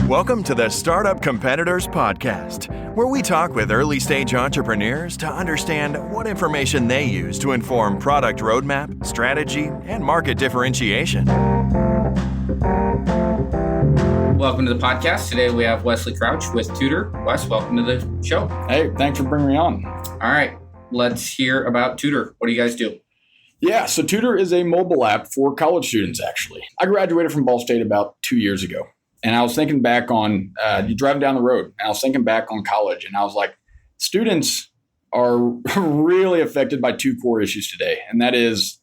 Welcome to the Startup Competitors Podcast, where we talk with early-stage entrepreneurs to understand what information they use to inform product roadmap, strategy, and market differentiation. Welcome to the podcast. Today we have Wesley Crouch with Tudr. Wes, welcome to the show. Hey, thanks for bringing me on. All right, let's hear about Tudr. What do you guys do? Yeah, so Tudr is a mobile app for college students, actually. I graduated from Ball State about 2 years ago. And I was thinking back on, you driving down the road, and I was thinking back on college, and I was like, students are really affected by two core issues today. And that is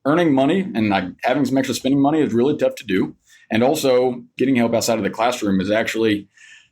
earning money, and like having some extra spending money is really tough to do. And also getting help outside of the classroom is actually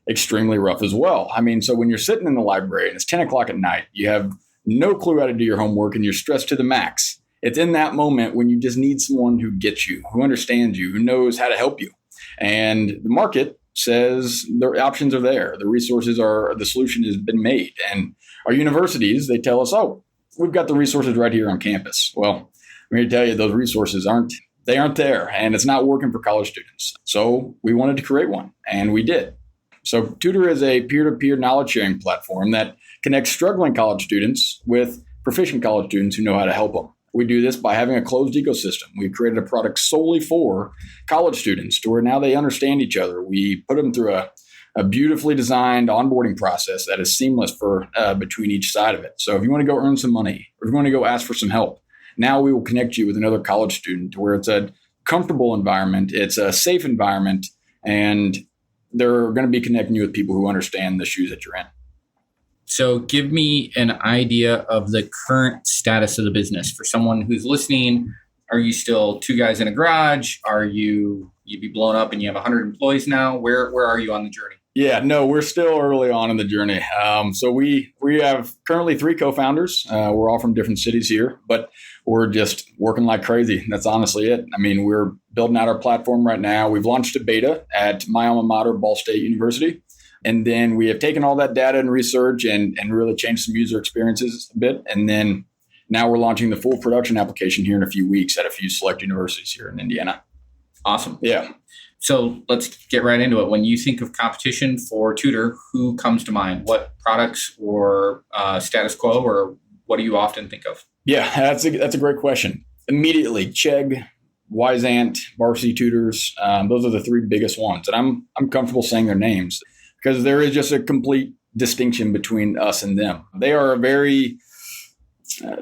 extremely rough as well. I mean, so when you're sitting in the library and it's 10 o'clock at night, you have no clue how to do your homework and you're stressed to the max. It's in that moment when you just need someone who gets you, who understands you, who knows how to help you. And the market says the options are there. The resources are, the solution has been made. And our universities, they tell us, oh, we've got the resources right here on campus. Well, I'm here to tell you those resources aren't there, and it's not working for college students. So we wanted to create one, and we did. So Tudr is a peer-to-peer knowledge sharing platform that connects struggling college students with proficient college students who know how to help them. We do this by having a closed ecosystem. We've created a product solely for college students to where now they understand each other. We put them through a beautifully designed onboarding process that is seamless for between each side of it. So if you want to go earn some money, or if you want to go ask for some help, now we will connect you with another college student to where it's a comfortable environment, it's a safe environment, and they're going to be connecting you with people who understand the shoes that you're in. So give me an idea of the current status of the business. For someone who's listening, are you still two guys in a garage? Are you'd be blown up and you have 100 employees now? Where are you on the journey? Yeah, no, we're still early on in the journey. So we have currently 3 co-founders. We're all from different cities here, but we're just working like crazy. That's honestly it. I mean, we're building out our platform right now. We've launched a beta at my alma mater, Ball State University. And then we have taken all that data and research and really changed some user experiences a bit. And then now we're launching the full production application here in a few weeks at a few select universities here in Indiana. Awesome. Yeah. So let's get right into it. When you think of competition for Tudr, who comes to mind? What products or status quo, or what do you often think of? Yeah, that's a great question. Immediately, Chegg, Wyzant, Varsity Tutors, those are the 3 biggest ones. And I'm comfortable saying their names, because there is just a complete distinction between us and them. They are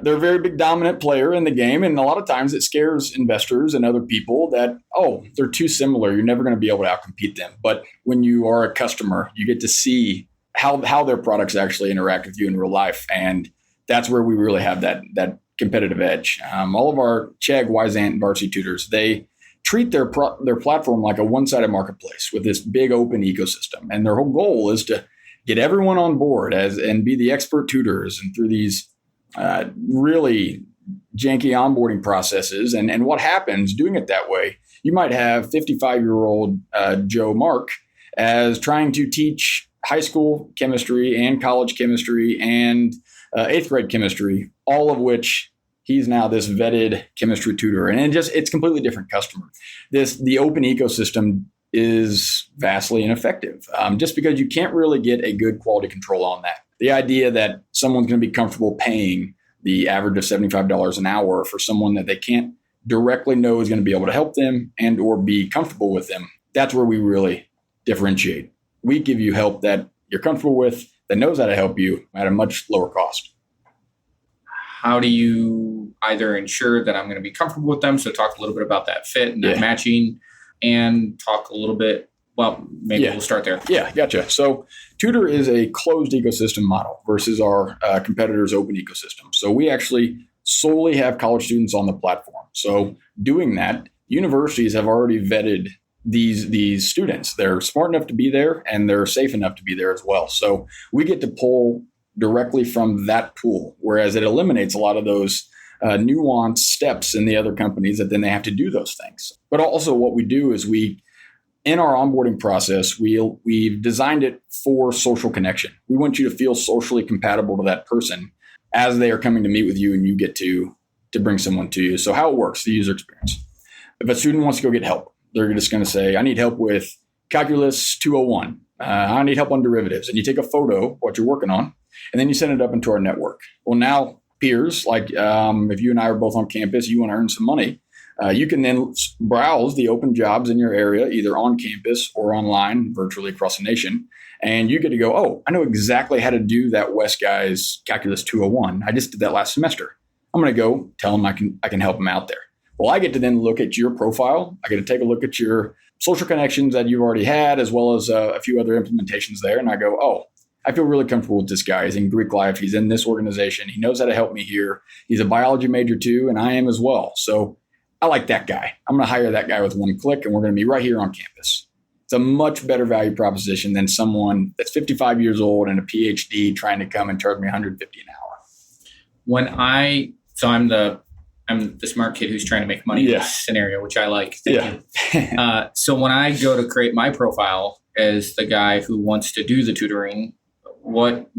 they're a very big dominant player in the game. And a lot of times it scares investors and other people that, oh, they're too similar. You're never going to be able to outcompete them. But when you are a customer, you get to see how their products actually interact with you in real life. And that's where we really have that competitive edge. All of our Chegg, Wyzant, and Varsity Tutors, they treat their platform like a one-sided marketplace with this big open ecosystem. And their whole goal is to get everyone on board and be the expert tutors, and through these really janky onboarding processes. And what happens doing it that way, you might have 55-year-old Joe Mark as trying to teach high school chemistry and college chemistry and 8th grade chemistry, all of which he's now this vetted chemistry tutor, and it's completely different customer. The open ecosystem is vastly ineffective, just because you can't really get a good quality control on that. The idea that someone's going to be comfortable paying the average of $75 an hour for someone that they can't directly know is going to be able to help them and or be comfortable with them, that's where we really differentiate. We give you help that you're comfortable with, that knows how to help you at a much lower cost. How do you either ensure that I'm going to be comfortable with them? So talk a little bit about that fit and that matching, and talk a little bit, well, maybe we'll start there. Yeah, gotcha. So Tudr is a closed ecosystem model versus our competitors' open ecosystem. So we actually solely have college students on the platform. So doing that, universities have already vetted these students. They're smart enough to be there, and they're safe enough to be there as well. So we get to pull directly from that pool, whereas it eliminates a lot of those nuanced steps in the other companies that then they have to do those things. But also what we do is in our onboarding process, we've designed it for social connection. We want you to feel socially compatible to that person as they are coming to meet with you, and you get to bring someone to you. So how it works, the user experience. If a student wants to go get help, they're just going to say, I need help with Calculus 201. I need help on derivatives. And you take a photo of what you're working on, and then you send it up into our network. Well, now peers, like if you and I are both on campus, you want to earn some money, you can then browse the open jobs in your area, either on campus or online, virtually across the nation. And you get to go, oh, I know exactly how to do that West guy's Calculus 201. I just did that last semester. I'm going to go tell him I can help him out there. Well, I get to then look at your profile. I get to take a look at your social connections that you've already had, as well as a few other implementations there. And I go, oh, I feel really comfortable with this guy. He's in Greek life. He's in this organization. He knows how to help me here. He's a biology major too, and I am as well. So I like that guy. I'm going to hire that guy with one click, and we're going to be right here on campus. It's a much better value proposition than someone that's 55 years old and a PhD trying to come and charge me $150 an hour. I'm the smart kid who's trying to make money in this scenario, which I like. Thank you. So when I go to create my profile as the guy who wants to do the tutoring, what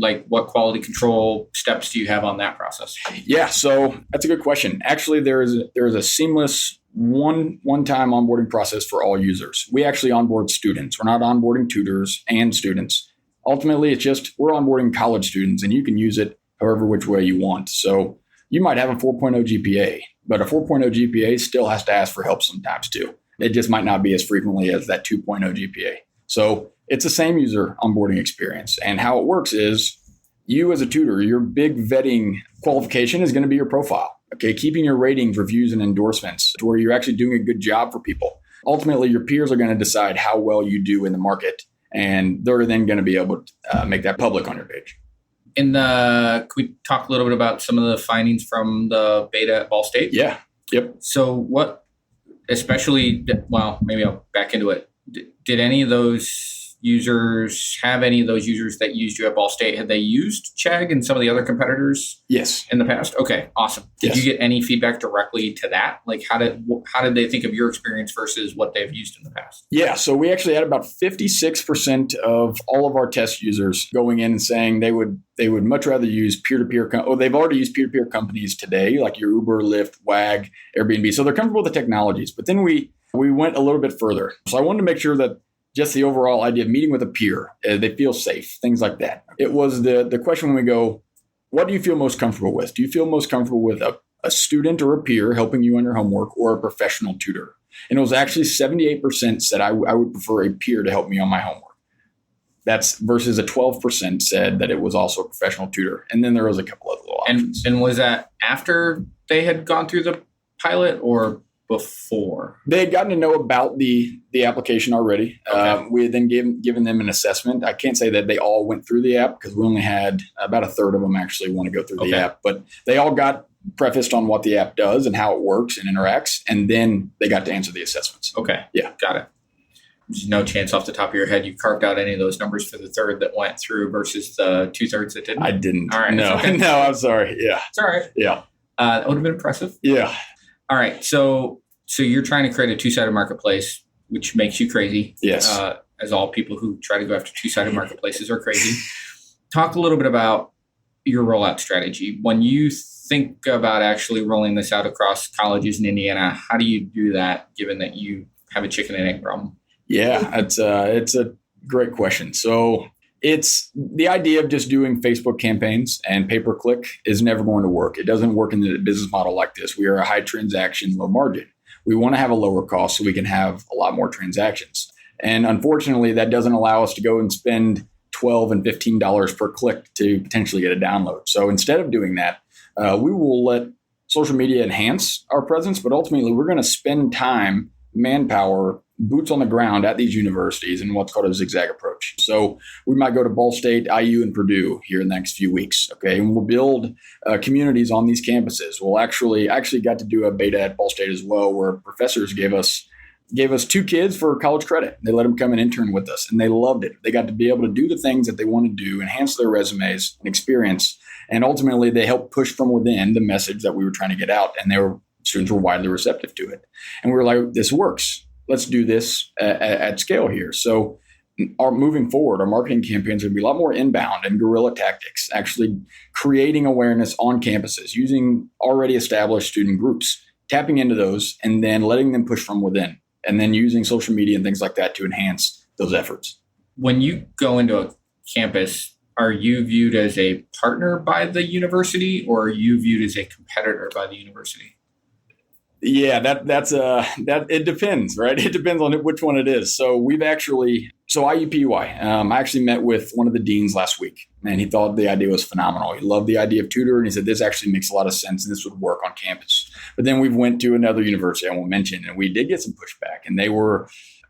quality control steps do you have on that process? Yeah, so that's a good question. Actually, there is a seamless one-time onboarding process for all users. We actually onboard students. We're not onboarding tutors and students. Ultimately, it's just we're onboarding college students, and you can use it however which way you want. So you might have a 4.0 GPA, but a 4.0 GPA still has to ask for help sometimes too. It just might not be as frequently as that 2.0 GPA. So it's the same user onboarding experience. And how it works is you as a tutor, your big vetting qualification is going to be your profile. Okay, keeping your ratings, reviews, and endorsements to where you're actually doing a good job for people. Ultimately, your peers are going to decide how well you do in the market, and they're then going to be able to make that public on your page. Could we talk a little bit about some of the findings from the beta at Ball State? Yeah. Yep. So maybe I'll back into it. Did any of those users that used you at Ball State, had they used Chegg and some of the other competitors? Yes. In the past? Okay, awesome. Did you get any feedback directly to that? Like how did they think of your experience versus what they've used in the past? Yeah, so we actually had about 56% of all of our test users going in and saying they would much rather use peer-to-peer. They've already used peer-to-peer companies today, like your Uber, Lyft, Wag, Airbnb. So they're comfortable with the technologies. But then we went a little bit further. So I wanted to make sure that just the overall idea of meeting with a peer, they feel safe, things like that. It was the question when we go, what do you feel most comfortable with? Do you feel most comfortable with a student or a peer helping you on your homework, or a professional tutor? And it was actually 78% said I would prefer a peer to help me on my homework. That's versus a 12% said that it was also a professional tutor. And then there was a couple other little options. And was that after they had gone through the pilot or before? They had gotten to know about the application already. Okay. We had then given them an assessment. I can't say that they all went through the app because we only had about a third of them actually want to go through the app. But they all got prefaced on what the app does and how it works and interacts. And then they got to answer the assessments. Okay. Yeah. Got it. There's no chance off the top of your head you carved out any of those numbers for the third that went through versus the 2/3 that didn't? I didn't. All right. No, okay. No, I'm sorry. Yeah. It's all right. Yeah. That would have been impressive. Yeah. All right. So you're trying to create a two-sided marketplace, which makes you crazy. Yes. As all people who try to go after two-sided marketplaces are crazy. Talk a little bit about your rollout strategy. When you think about actually rolling this out across colleges in Indiana, how do you do that given that you have a chicken and egg problem? Yeah, it's a great question. So it's the idea of just doing Facebook campaigns and pay-per-click is never going to work. It doesn't work in the business model like this. We are a high transaction, low margin. We want to have a lower cost so we can have a lot more transactions. And unfortunately, that doesn't allow us to go and spend $12 and $15 per click to potentially get a download. So instead of doing that, we will let social media enhance our presence, but ultimately we're going to spend time, manpower, boots on the ground at these universities in what's called a zigzag approach. So we might go to Ball State, IU, and Purdue here in the next few weeks. Okay, and we'll build communities on these campuses. We'll actually got to do a beta at Ball State as well, where professors gave us 2 kids for college credit. They let them come and intern with us, and they loved it. They got to be able to do the things that they want to do, enhance their resumes and experience, and ultimately they helped push from within the message that we were trying to get out, and students were widely receptive to it. And we were like, this works. Let's do this at scale here. So moving forward, our marketing campaigns are going to be a lot more inbound and guerrilla tactics, actually creating awareness on campuses using already established student groups, tapping into those and then letting them push from within, and then using social media and things like that to enhance those efforts. When you go into a campus, are you viewed as a partner by the university, or are you viewed as a competitor by the university? Yeah, that it depends, right? It depends on which one it is. So IUPUI, I actually met with one of the deans last week, and he thought the idea was phenomenal. He loved the idea of Tudr, and he said, this actually makes a lot of sense, and this would work on campus. But then we went to another university I won't mention, and we did get some pushback, and they were,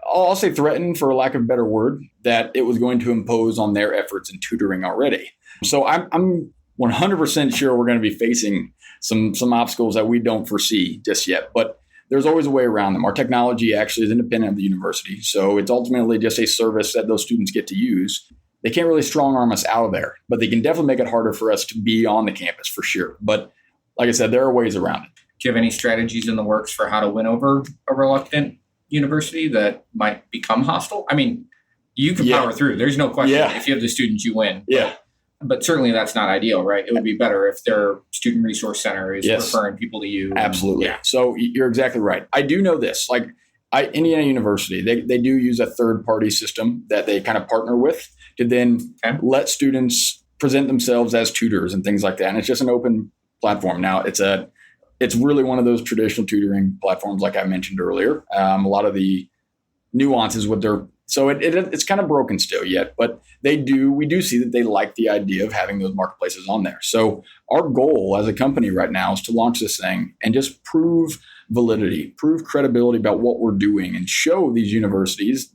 I'll say threatened for lack of a better word, that it was going to impose on their efforts in tutoring already. So I'm 100% sure we're going to be facing some obstacles that we don't foresee just yet, but there's always a way around them. Our technology actually is independent of the university, so it's ultimately just a service that those students get to use. They can't really strong arm us out of there, but they can definitely make it harder for us to be on the campus for sure. But like I said, there are ways around it. Do you have any strategies in the works for how to win over a reluctant university that might become hostile? I mean, you can power through. There's no question. Yeah. If you have the students, you win. Yeah. But certainly that's not ideal, right? It would be better if their student resource center is referring people to you. Absolutely. Yeah. So you're exactly right. I do know this. Like Indiana University, they do use a third-party system that they kind of partner with to then let students present themselves as tutors and things like that. And it's just an open platform. Now, it's really one of those traditional tutoring platforms, like I mentioned earlier. A lot of the nuances with their So it's kind of broken still yet, but we do see that they like the idea of having those marketplaces on there. So our goal as a company right now is to launch this thing and just prove validity, prove credibility about what we're doing, and show these universities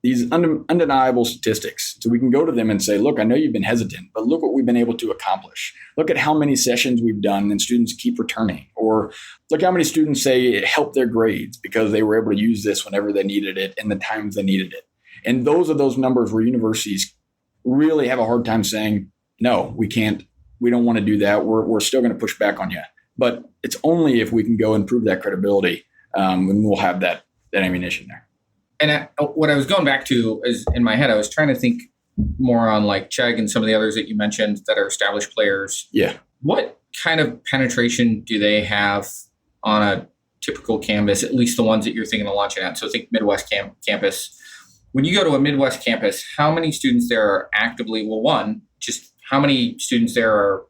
these undeniable statistics. So we can go to them and say, look, I know you've been hesitant, but look what we've been able to accomplish. Look at how many sessions we've done and students keep returning. Or look how many students say it helped their grades because they were able to use this whenever they needed it and the times they needed it. And those are those numbers where universities really have a hard time saying, no, we can't, we don't want to do that. We're still going to push back on you. But it's only if we can go and prove that credibility, when we'll have that ammunition there. And what I was going back to is in my head, I was trying to think more on like Chegg and some of the others that you mentioned that are established players. Yeah. What kind of penetration do they have on a typical canvas, at least the ones that you're thinking of launching at? So think Midwest campus. When you go to a Midwest campus, how many students there are actively, just how many students there are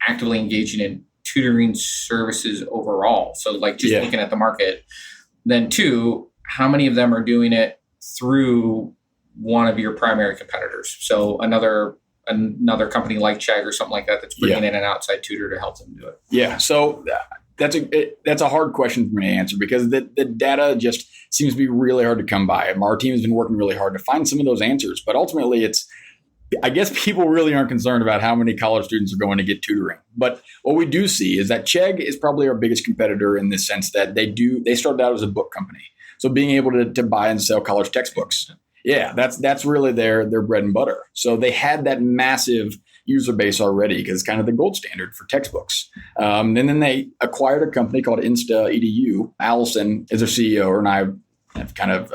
actively engaging in tutoring services overall? So like just looking at the market. Then two, how many of them are doing it through one of your primary competitors? So another company like Chegg or something like that that's bringing in an outside tutor to help them do it. Yeah. So that's a hard question for me to answer because the data just seems to be really hard to come by. Our team has been working really hard to find some of those answers, but ultimately I guess people really aren't concerned about how many college students are going to get tutoring. But what we do see is that Chegg is probably our biggest competitor in the sense that they started out as a book company. So being able to buy and sell college textbooks, that's really their bread and butter. So they had that massive user base already because it's kind of the gold standard for textbooks. And then they acquired a company called Insta EDU. Allison is their CEO, and I have kind of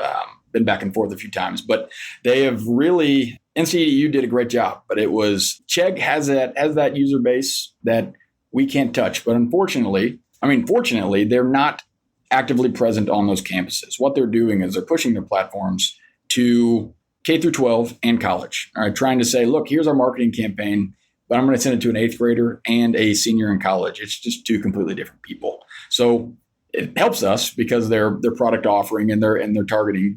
been back and forth a few times, but they have really, Insta EDU did a great job. But it was Chegg has that user base that we can't touch. But fortunately, they're not actively present on those campuses. What they're doing is they're pushing their platforms to K through 12 and college. All right, trying to say, look, here's our marketing campaign, but I'm going to send it to an 8th grader and a senior in college. It's just two completely different people. So it helps us because their product offering and their targeting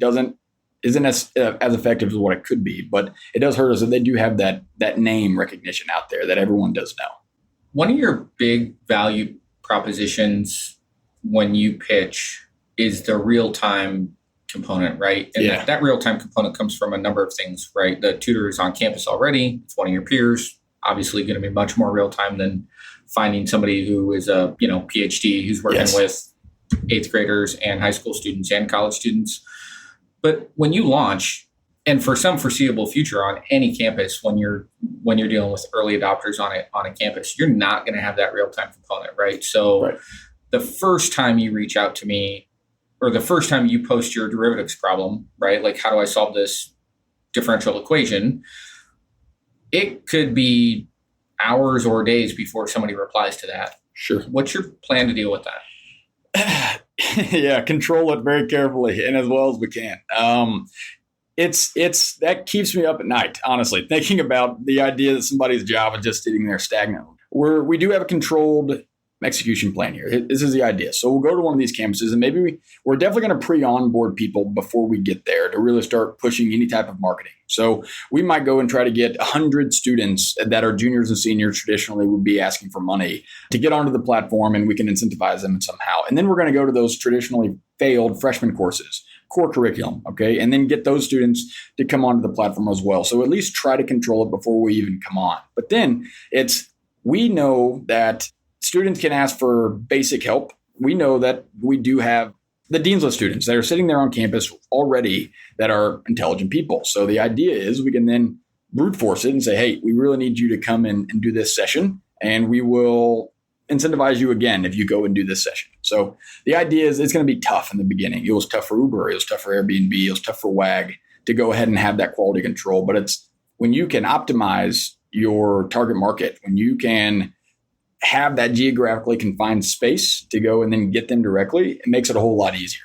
isn't as effective as what it could be, but it does hurt us that they do have that name recognition out there that everyone does know. One of your big value propositions when you pitch is the real-time component, right? And that real-time component comes from a number of things, right? The tutor is on campus already. It's one of your peers, obviously going to be much more real-time than finding somebody who is a PhD who's working with 8th graders and high school students and college students. But when you launch, and for some foreseeable future on any campus, when you're dealing with early adopters on a campus, you're not going to have that real-time component, right? So the first time you reach out to me, or the first time you post your derivatives problem, right? Like, how do I solve this differential equation? It could be hours or days before somebody replies to that. Sure. What's your plan to deal with that? Yeah, control it very carefully and as well as we can. It's that keeps me up at night, honestly, thinking about the idea that somebody's job is just sitting there stagnant. We do have a controlled execution plan here. This is the idea. So we'll go to one of these campuses, and maybe we're definitely going to pre-onboard people before we get there to really start pushing any type of marketing. So we might go and try to get 100 students that are juniors and seniors traditionally would be asking for money to get onto the platform, and we can incentivize them somehow. And then we're going to go to those traditionally failed freshman courses, core curriculum, okay, and then get those students to come onto the platform as well. So at least try to control it before we even come on. But then we know that students can ask for basic help. We know that we do have the dean's list students that are sitting there on campus already that are intelligent people. So the idea is we can then brute force it and say, hey, we really need you to come in and do this session, and we will incentivize you again if you go and do this session. So the idea is it's going to be tough in the beginning. It was tough for Uber. It was tough for Airbnb. It was tough for WAG to go ahead and have that quality control. But it's when you can optimize your target market, when you can have that geographically confined space to go and then get them directly, it makes it a whole lot easier.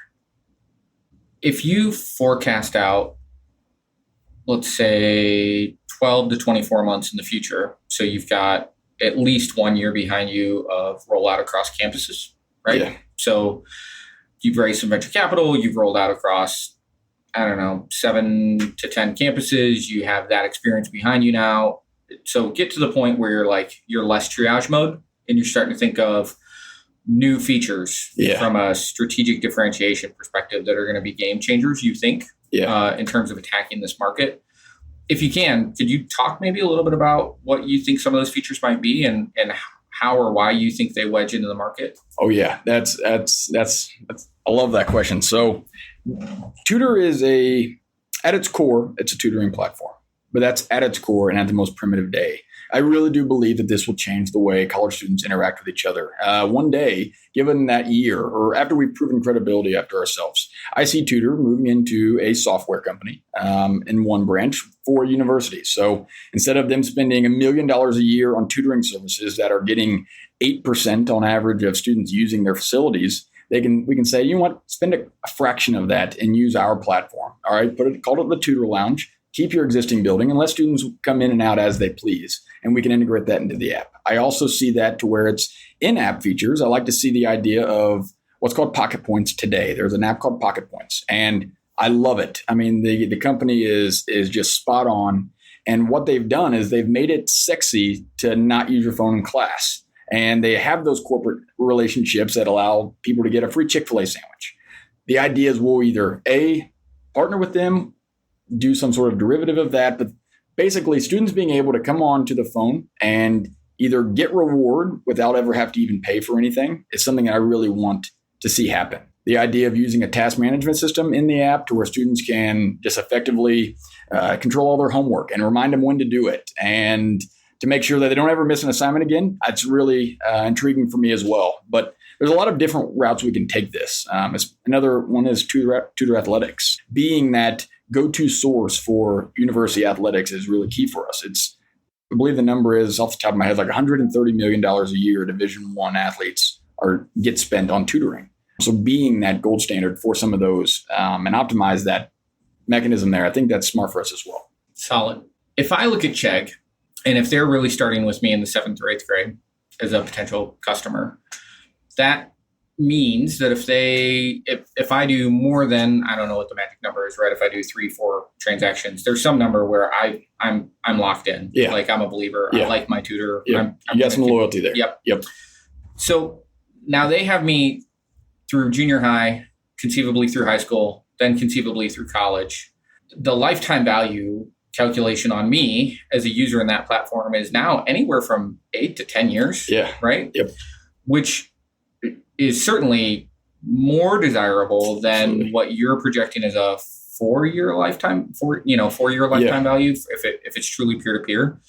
If you forecast out, let's say 12 to 24 months in the future, so you've got at least 1 year behind you of rollout across campuses, right? Yeah. So you've raised some venture capital, you've rolled out across, 7 to 10 campuses, you have that experience behind you now. So get to the point where you're less triage mode and you're starting to think of new features from a strategic differentiation perspective that are going to be game changers, you think, in terms of attacking this market. If you can, could you talk maybe a little bit about what you think some of those features might be and how or why you think they wedge into the market? Oh yeah, that's I love that question. So Tudr is at its core, it's a tutoring platform, but that's at its core and at the most primitive day. I really do believe that this will change the way college students interact with each other. One day, given that year, or after we've proven credibility after ourselves, I see Tudr moving into a software company in one branch for universities. So instead of them spending $1 million a year on tutoring services that are getting 8% on average of students using their facilities, we can say, you know what, spend a fraction of that and use our platform. All right, call it the Tudr Lounge. Keep your existing building and let students come in and out as they please. And we can integrate that into the app. I also see that to where it's in-app features. I like to see the idea of what's called Pocket Points today. There's an app called Pocket Points, and I love it. I mean, the company is just spot on. And what they've done is they've made it sexy to not use your phone in class. And they have those corporate relationships that allow people to get a free Chick-fil-A sandwich. The idea is we'll either partner with them, do some sort of derivative of that, but basically students being able to come on to the phone and either get reward without ever have to even pay for anything is something that I really want to see happen. The idea of using a task management system in the app to where students can just effectively control all their homework and remind them when to do it and to make sure that they don't ever miss an assignment again. That's really intriguing for me as well. But there's a lot of different routes we can take this. Another one is Tudr Athletics. Being that go-to source for university athletics is really key for us. I believe the number is, off the top of my head, like $130 million a year Division I athletes get spent on tutoring. So being that gold standard for some of those and optimize that mechanism there, I think that's smart for us as well. Solid. If I look at Chegg, and if they're really starting with me in the 7th or 8th grade as a potential customer, that means that if I do more than, I don't know what the magic number is, right? If I do 3-4 transactions, there's some number where I'm locked in. Yeah. Like I'm a believer. Yeah. I like my tutor. Yeah. You got some loyalty there. Yep. So now they have me through junior high, conceivably through high school, then conceivably through college. The lifetime value calculation on me as a user in that platform is now anywhere from 8 to 10 years. Yeah. Right? Yep. Which is certainly more desirable than Absolutely. What you're projecting as a 4-year lifetime, 4-year lifetime value if it's truly peer-to-peer.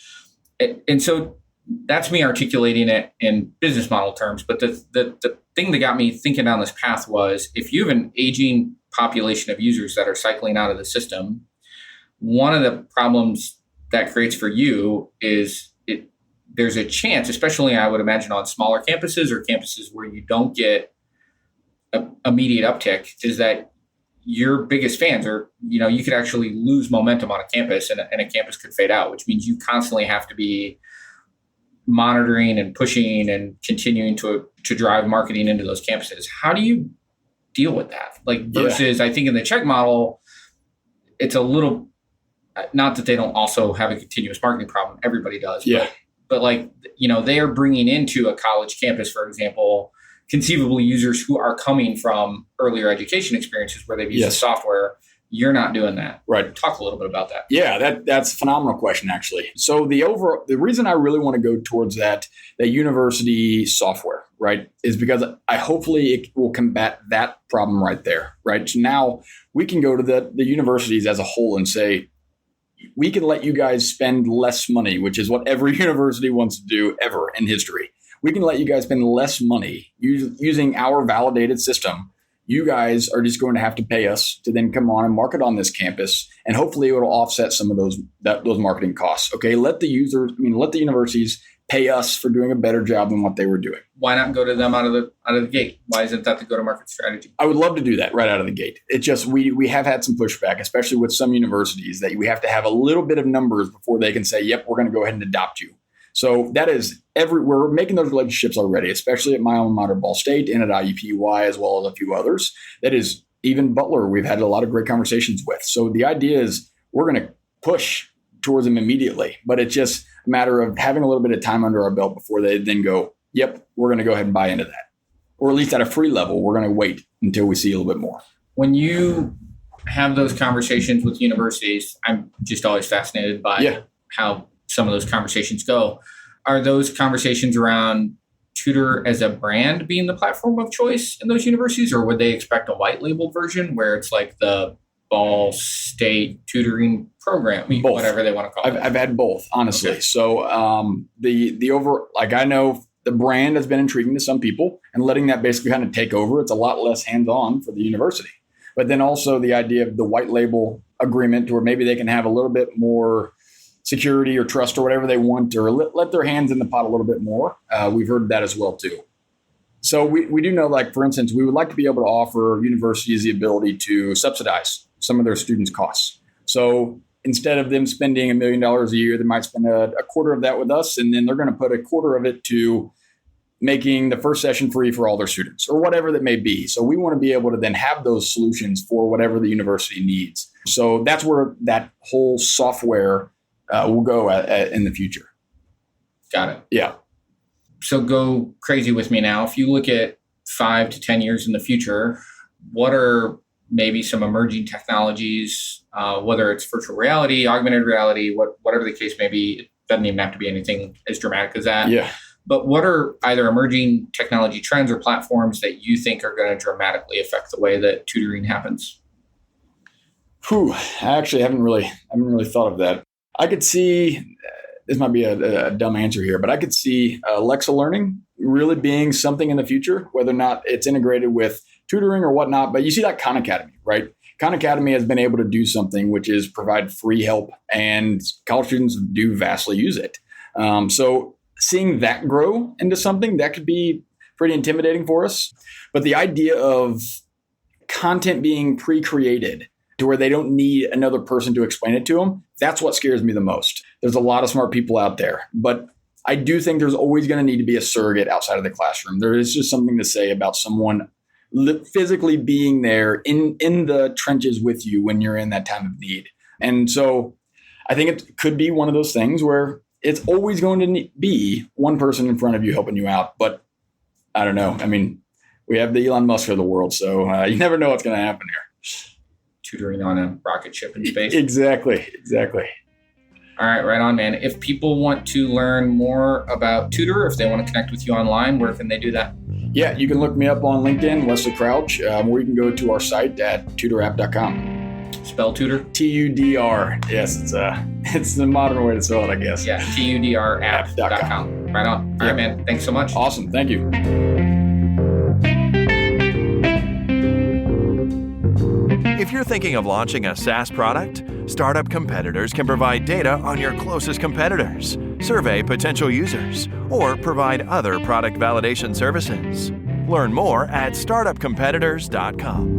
And so that's me articulating it in business model terms. But the thing that got me thinking down this path was if you have an aging population of users that are cycling out of the system, one of the problems that creates for you is there's a chance, especially I would imagine on smaller campuses or campuses where you don't get immediate uptick is that your biggest fans are, you could actually lose momentum on a campus and a campus could fade out, which means you constantly have to be monitoring and pushing and continuing to drive marketing into those campuses. How do you deal with that? Versus, I think in the check model, it's a little, not that they don't also have a continuous marketing problem. Everybody does. Yeah. But they are bringing into a college campus, for example, conceivably users who are coming from earlier education experiences where they've used the software. You're not doing that. Right. Talk a little bit about that. Yeah, that's a phenomenal question, actually. So the reason I really want to go towards that university software, right, is because hopefully it will combat that problem right there, right? So now we can go to the universities as a whole and say, we can let you guys spend less money, which is what every university wants to do ever in history. We can let you guys spend less money using our validated system. You guys are just going to have to pay us to then come on and market on this campus, and hopefully it will offset some of those marketing costs. Okay, let the universities pay us for doing a better job than what they were doing. Why not go to them out of the gate? Why isn't that the go-to-market strategy? I would love to do that right out of the gate. It just we have had some pushback, especially with some universities, that we have to have a little bit of numbers before they can say, "Yep, we're going to go ahead and adopt you." So that is we're making those relationships already, especially at my alma mater, Ball State, and at IUPUI, as well as a few others. That is, even Butler, we've had a lot of great conversations with. So the idea is we're going to push towards them immediately, but it's just a matter of having a little bit of time under our belt before they then go, yep, we're going to go ahead and buy into that. Or at least at a free level, we're going to wait until we see a little bit more. When you have those conversations with universities, I'm just always fascinated by how some of those conversations go. Are those conversations around Tudr as a brand being the platform of choice in those universities, or would they expect a white labeled version where it's like the Ball State tutoring program, whatever they want to call it? I've had both, honestly. Okay. So I know the brand has been intriguing to some people, and letting that basically kind of take over, it's a lot less hands-on for the university. But then also the idea of the white label agreement, where maybe they can have a little bit more security or trust or whatever they want, or let their hands in the pot a little bit more. We've heard that as well too. So we do know, like, for instance, we would like to be able to offer universities the ability to subsidize some of their students' costs. So instead of them spending $1 million a year, they might spend a quarter of that with us, and then they're going to put a quarter of it to making the first session free for all their students, or whatever that may be. So we want to be able to then have those solutions for whatever the university needs. So that's where that whole software will go in the future. Got it. Yeah. So go crazy with me now. If you look at 5 to 10 years in the future, what are maybe some emerging technologies, whether it's virtual reality, augmented reality, whatever the case may be? It doesn't even have to be anything as dramatic as that. Yeah. But what are either emerging technology trends or platforms that you think are going to dramatically affect the way that tutoring happens? I actually haven't really thought of that. I could see, this might be a dumb answer here, but I could see Alexa learning really being something in the future, whether or not it's integrated with tutoring or whatnot. But you see that Khan Academy, right? Khan Academy has been able to do something, which is provide free help, and college students do vastly use it. So seeing that grow into something that could be pretty intimidating for us. But the idea of content being pre-created to where they don't need another person to explain it to them, that's what scares me the most. There's a lot of smart people out there, but I do think there's always going to need to be a surrogate outside of the classroom. There is just something to say about someone physically being there in the trenches with you when you're in that time of need. And so I think it could be one of those things where it's always going to be one person in front of you helping you out. But I don't know. I mean, we have the Elon Musk of the world, so you never know what's going to happen here. Tutoring on a rocket ship in space. Exactly. All right, right on, man. If people want to learn more about Tudr, if they want to connect with you online, where can they do that? Yeah, you can look me up on LinkedIn, Wesley Crouch, or you can go to our site at tudrapp.com. Spell Tudr? Tudr. Yes, it's the modern way to spell it, I guess. Yeah, tudrapp.com. Right on. All right, man. Thanks so much. Awesome. Thank you. If you're thinking of launching a SaaS product, Startup Competitors can provide data on your closest competitors, survey potential users, or provide other product validation services. Learn more at startupcompetitors.com.